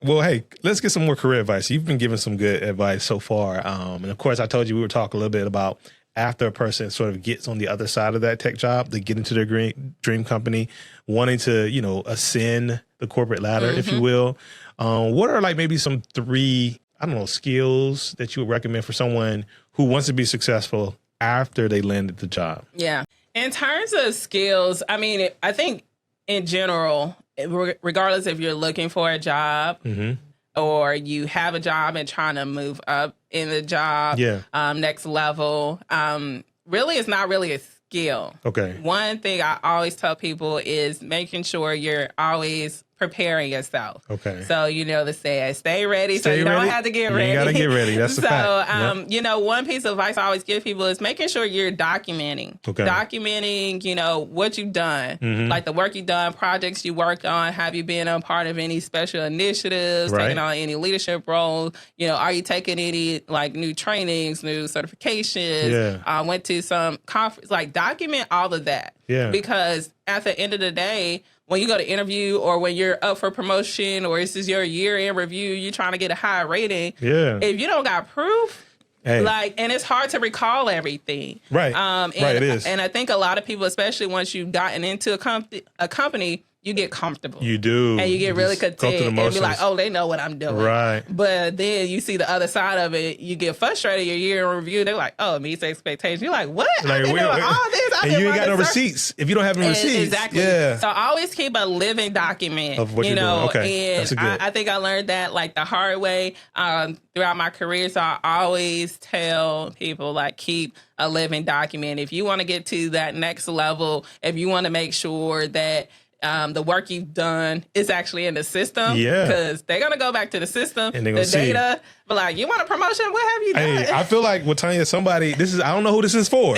Well, hey, let's get some more career advice. You've been giving some good advice so far. And of course, I told you we were talking a little bit about after a person sort of gets on the other side of that tech job, they get into their dream company, wanting to, ascend the corporate ladder, if you will. What are like maybe some 3, skills that you would recommend for someone who wants to be successful after they landed the job? Yeah. In terms of skills, I think in general, regardless if you're looking for a job or you have a job and trying to move up in the job, next level, really it's not really a skill. Okay. One thing I always tell people is making sure you're always preparing yourself. Okay. So, the saying, stay ready so you don't have to get ready. You got to get ready. That's the fact. One piece of advice I always give people is making sure you're documenting. Okay. Documenting, what you've done, like the work you've done, projects you worked on. Have you been a part of any special initiatives, taking on any leadership roles? Are you taking any like new trainings, new certifications? Went to some conference, like document all of that. Yeah. Because at the end of the day, when you go to interview or when you're up for promotion or this is your year-end review, you're trying to get a high rating. Yeah. If you don't got proof, and it's hard to recall everything. Right. It is. And I think a lot of people, especially once you've gotten into a company, you get comfortable. You do. And you get really content and be like, oh, they know what I'm doing. Right. But then you see the other side of it. You get frustrated your year in review. They're like, oh, it meets expectations. You're like, what? Like, I've been doing all this. And you ain't got no receipts. If you don't have any receipts. Exactly. Yeah. So I always keep a living document. Of what you're doing. Okay. And that's a good. I think I learned that like the hard way throughout my career. So I always tell people like keep a living document. If you want to get to that next level, if you want to make sure that the work you've done is actually in the system. Yeah. Because they're going to go back to the system, and the data. But like, you want a promotion? What have you done? Hey, I feel like Watanya, I don't know who this is for.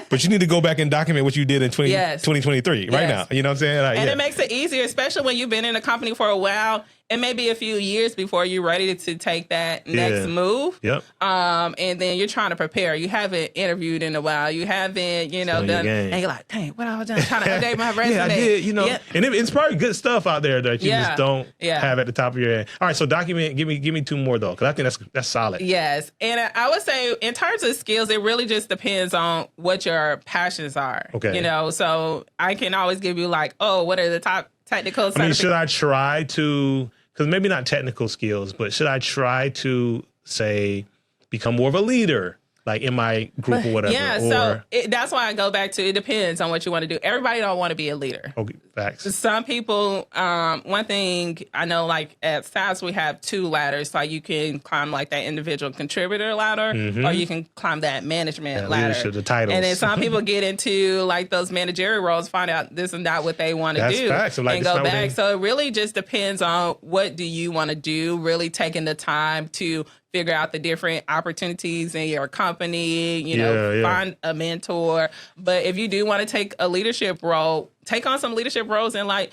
But you need to go back and document what you did in 2023 right now. You know what I'm saying? Like, and it makes it easier, especially when you've been in a company for a while. It may be a few years before you're ready to take that next move. Yep. And then you're trying to prepare. You haven't interviewed in a while. You haven't, done. And you're like, dang, what I was trying to update my resume. I did, And it's probably good stuff out there that you just don't have at the top of your head. All right, so document. Give me 2 more though, because I think that's solid. Yes, and I would say in terms of skills, it really just depends on what your passions are. Okay. So I can always give you like, oh, what are the top technical? Should I try to? Because maybe not technical skills, but should I try to, say, become more of a leader, like in my group or whatever? Yeah, so that's why I go back to it depends on what you want to do. Everybody don't want to be a leader. Okay, facts. Some people, one thing I know, like at SAS, we have 2 ladders. So you can climb like that individual contributor ladder, or you can climb that management ladder. Leadership, the titles. And then some people get into like those managerial roles, find out this is not what they want to do, facts. and go back. So it really just depends on what do you want to do, really taking the time to figure out the different opportunities in your company, find a mentor. But if you do want to take a leadership role, take on some leadership roles in like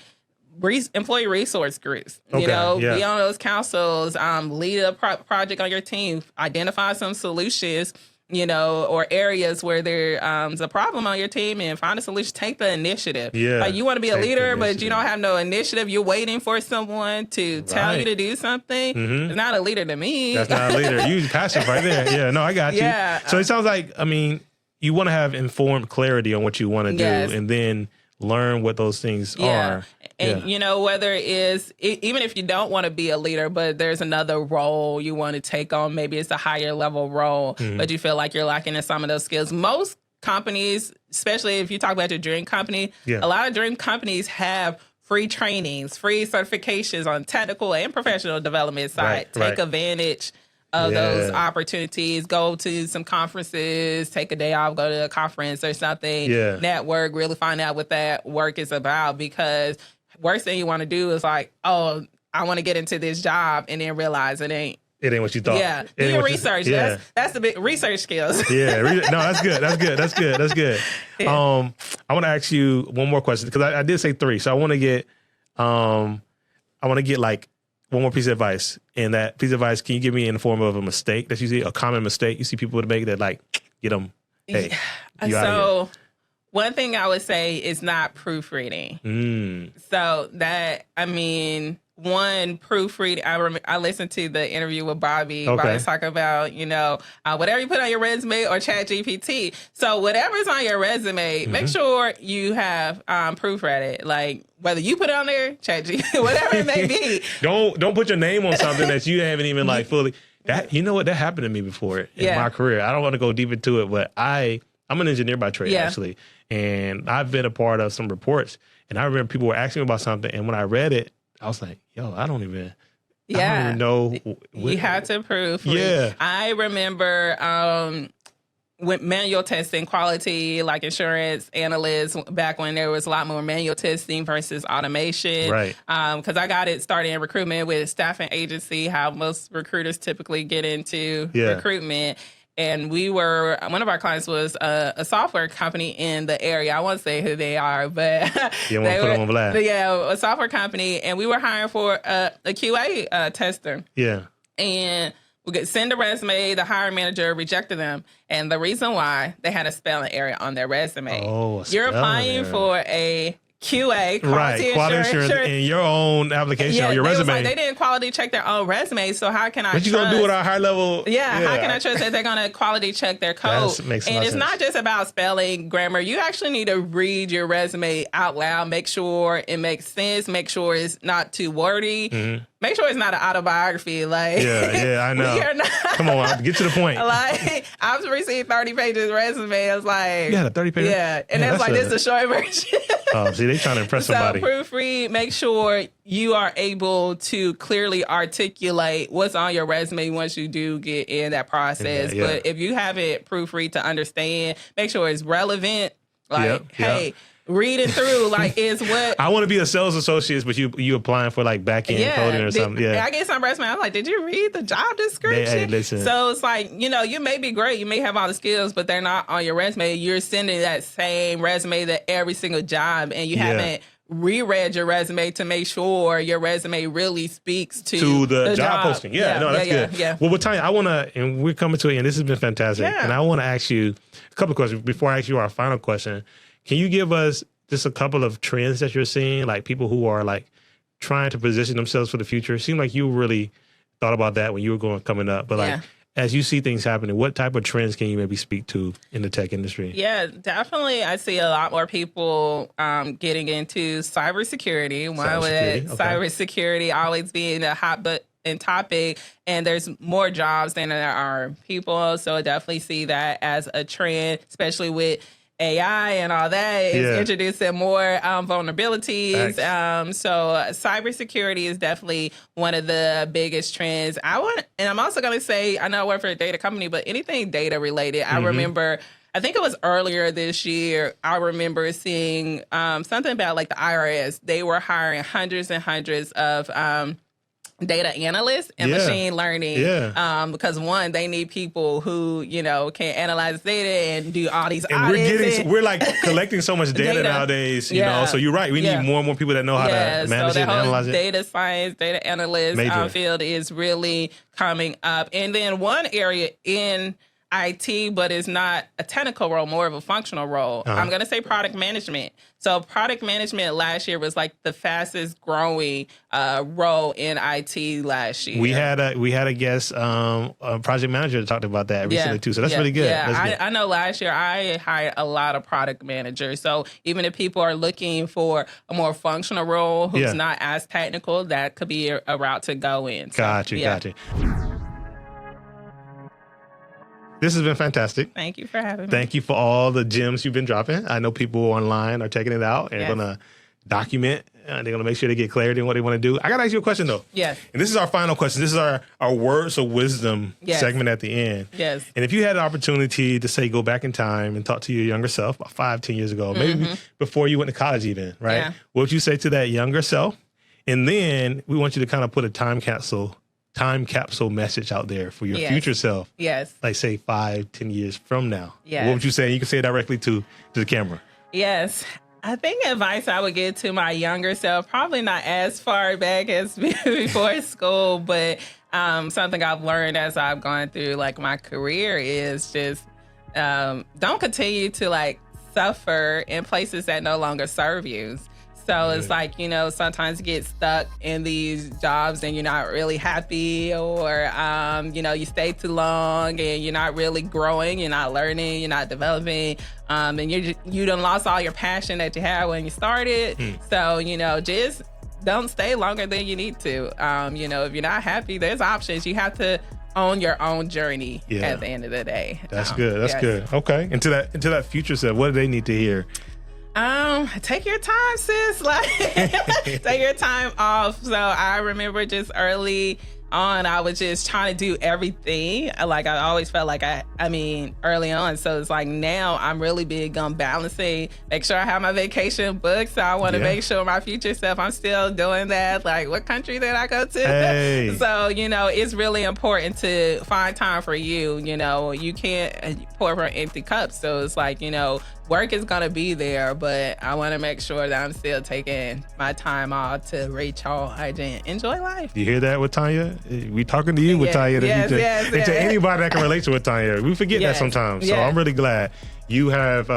employee resource groups, be on those councils, lead a project on your team, identify some solutions, or areas where there's a problem on your team and find a solution. Take the initiative. Yeah. Like you want to be a leader, but you don't have no initiative. You're waiting for someone to tell you to do something. It's not a leader to me. That's not a leader. You passive right there. Yeah, no, I got you. Yeah. So it sounds like, you want to have informed clarity on what you want to do and then learn what those things are. And, whether it is, even if you don't want to be a leader, but there's another role you want to take on, maybe it's a higher level role, but you feel like you're lacking in some of those skills. Most companies, especially if you talk about your dream company, a lot of dream companies have free trainings, free certifications on technical and professional development side. Take advantage of those opportunities. Go to some conferences, take a day off, go to a conference or something, network, really find out what that work is about, because worst thing you want to do is like, oh, I want to get into this job and then realize it ain't what you thought. Yeah, do your research. That's the big research skills. No, that's good. Yeah. I want to ask you one more question, because I did say 3, so I want to get like one more piece of advice. And that piece of advice, can you give me in the form of a mistake that you see, a common mistake you see people would make that like get them? Hey, so one thing I would say is not proofreading. So that, one, proofread. I listened to the interview with Bobby. Okay. Bobby's talking about, whatever you put on your resume or Chat GPT. So whatever's on your resume, make sure you have proofread it. Like whether you put it on there, Chat GPT, whatever it may be. Don't put your name on something that you haven't even like fully. That that happened to me before in my career. I don't want to go deep into it, but I'm an engineer by trade actually, and I've been a part of some reports. And I remember people were asking me about something, and when I read it, I was like, "Yo, I don't even know." You have to proofread. Yeah, I remember with manual testing, quality, like insurance analysts, back when there was a lot more manual testing versus automation. Right. Because I got it started in recruitment with staffing agency, how most recruiters typically get into recruitment. And one of our clients was a software company in the area. I won't say who they are, but you want to put them on blast. Yeah, a software company. And we were hiring for a QA tester. Yeah. And we could send a resume. The hiring manager rejected them. And the reason why, they had a spelling error on their resume. Oh, you're applying for a QA, quality assurance in your own application or your resume. Like they didn't quality check their own resume, so how can I What you going to do with our high level? How can I trust that they're going to quality check their code? And it's not just about spelling, grammar. You actually need to read your resume out loud, make sure it makes sense, make sure it's not too wordy. Make sure it's not an autobiography. Like, I know. Come on, get to the point. Like, I've received 30 pages resume. I was like, you had a 30 pages? Yeah. And it's like, this is the short version. Oh, see, they trying to impress somebody. So proofread, make sure you are able to clearly articulate what's on your resume once you do get in that process. But if you haven't proofread to understand, make sure it's relevant. Like, hey, reading through, like, is what I want to be a sales associate, but you applying for like back end coding or something. I get some resume. I'm like, did you read the job description? Hey, listen. So it's like, you may be great, you may have all the skills, but they're not on your resume. You're sending that same resume to every single job, and you haven't reread your resume to make sure your resume really speaks to the job posting. That's good. Yeah. Well, Watanya, I want to, and we're coming to it, and this has been fantastic. And I want to ask you a couple of questions before I ask you our final question. Can you give us just a couple of trends that you're seeing, like people who are like trying to position themselves for the future? It seemed like you really thought about that when you were coming up, but like as you see things happening, what type of trends can you maybe speak to in the tech industry? Yeah, definitely. I see a lot more people getting into cybersecurity. Cybersecurity always being a hot button topic, and there's more jobs than there are people. So I definitely see that as a trend, especially with AI and all that is introducing more vulnerabilities. So cybersecurity is definitely one of the biggest trends. And I'm also going to say, I know I work for a data company, but anything data related, I remember, I think it was earlier this year, I remember seeing something about like the IRS. They were hiring hundreds and hundreds of data analysts and machine learning. Because one, they need people who, can analyze data and do all these audits. We're like collecting so much data nowadays, you know. So you're right. We need more and more people that know how to manage it and analyze it. Data science, data analyst field is really coming up. And then one area in IT, but it's not a technical role, more of a functional role. I'm going to say product management. So product management last year was like the fastest growing role in IT last year. We had a guest, a project manager that talked about that recently too. So that's really good. Yeah, I know last year I hired a lot of product managers. So even if people are looking for a more functional role who's not as technical, that could be a route to go in. So, Gotcha. This has been fantastic. Thank you for having me. Thank you for all the gems you've been dropping. I know people online are taking it out and going to document. They're going to make sure they get clarity on what they want to do. I got to ask you a question, though. Yes. And this is our final question. This is our words of wisdom segment at the end. Yes. And if you had an opportunity to, say, go back in time and talk to your younger self about 5-10 years ago, maybe before you went to college even, right? Yeah. What would you say to that younger self? And then we want you to kind of put a time capsule message out there for your future self. Yes. Like say 5-10 years from now. Yes. What would you say? You can say it directly to the camera. Yes. I think advice I would give to my younger self, probably not as far back as before school, but something I've learned as I've gone through like my career is just don't continue to like suffer in places that no longer serve you. So it's like, you know, sometimes you get stuck in these jobs and you're not really happy, or, you know, you stay too long and you're not really growing, you're not learning, you're not developing, and you done lost all your passion that you had when you started. So, you know, just don't stay longer than you need to. You know, if you're not happy, there's options. You have to own your own journey at the end of the day. That's good. That's good. Okay. Into that future self, what do they need to hear? Take your time, sis. Like, take your time off. So I remember just early on, I was just trying to do everything. Like, I always felt like early on. So it's like now I'm really big on balancing, make sure I have my vacation booked. So I want to make sure my future self, I'm still doing that. Like, what country did I go to? Hey. So, you know, it's really important to find time for you. You know, you can't pour from empty cups. So it's like, you know, work is going to be there, but I want to make sure that I'm still taking my time off to recharge and enjoy life. You hear that, Watanya? We talking to you, Watanya. Yes. To anybody that can relate to Watanya. We forget that sometimes. So I'm really glad. You have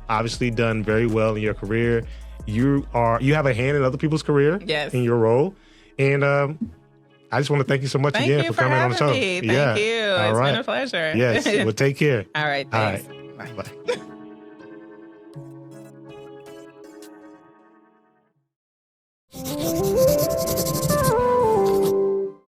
obviously done very well in your career. You have a hand in other people's career in your role. And I just want to thank you so much again for coming on the show. Thank you. It's been a pleasure. Yes. Well, take care. All right. Thanks. All right. Bye.